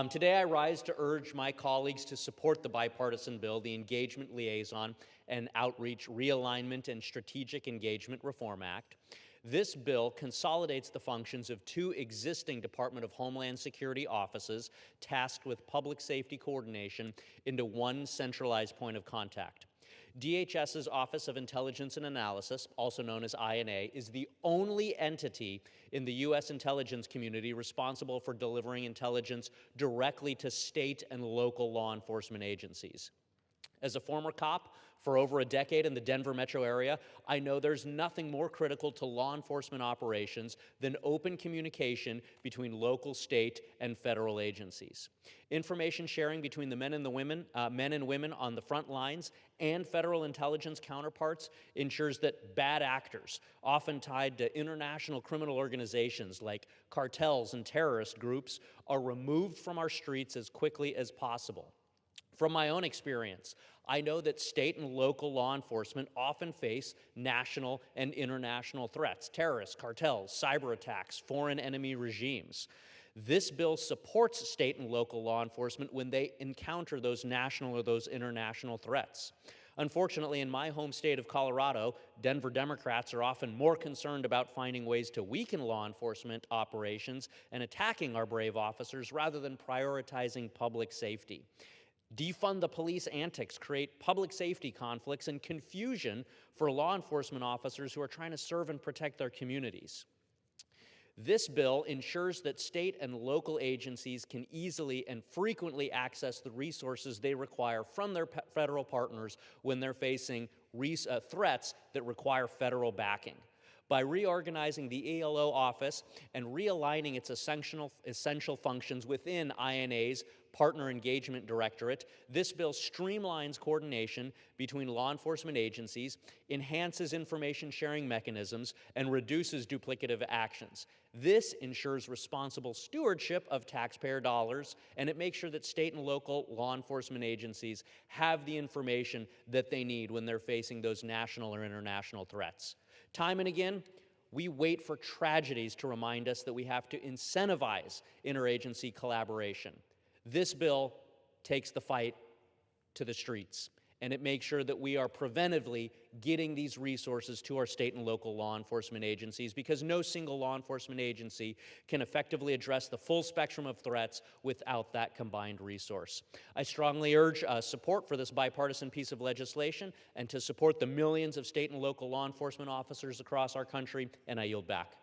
Today I rise to urge my colleagues to support the bipartisan bill, the Engagement Liaison and Outreach Realignment and Strategic Engagement Reform Act. This bill consolidates the functions of two existing Department of Homeland Security offices tasked with public safety coordination into one centralized point of contact. DHS's Office of Intelligence and Analysis, also known as INA, is the only entity in the U.S. intelligence community responsible for delivering intelligence directly to state and local law enforcement agencies. As a former cop for over a decade in the Denver metro area, I know there's nothing more critical to law enforcement operations than open communication between local, state, and federal agencies. Information sharing between the men and women on the front lines and federal intelligence counterparts ensures that bad actors, often tied to international criminal organizations like cartels and terrorist groups, are removed from our streets as quickly as possible. From my own experience, I know that state and local law enforcement often face national and international threats, terrorists, cartels, cyber attacks, foreign enemy regimes. This bill supports state and local law enforcement when they encounter those national or those international threats. Unfortunately, in my home state of Colorado, Denver Democrats are often more concerned about finding ways to weaken law enforcement operations and attacking our brave officers rather than prioritizing public safety. Defund the police antics create public safety conflicts and confusion for law enforcement officers who are trying to serve and protect their communities. This bill ensures that state and local agencies can easily and frequently access the resources they require from their federal partners when they're facing threats that require federal backing. By reorganizing the ELO office and realigning its essential functions within INA's Partner Engagement Directorate, this bill streamlines coordination between law enforcement agencies, enhances information sharing mechanisms, and reduces duplicative actions. This ensures responsible stewardship of taxpayer dollars, and it makes sure that state and local law enforcement agencies have the information that they need when they're facing those national or international threats. Time and again, we wait for tragedies to remind us that we have to incentivize interagency collaboration. This bill takes the fight to the streets, and it makes sure that we are preventively getting these resources to our state and local law enforcement agencies, because no single law enforcement agency can effectively address the full spectrum of threats without that combined resource. I strongly urge support for this bipartisan piece of legislation and to support the millions of state and local law enforcement officers across our country, and I yield back.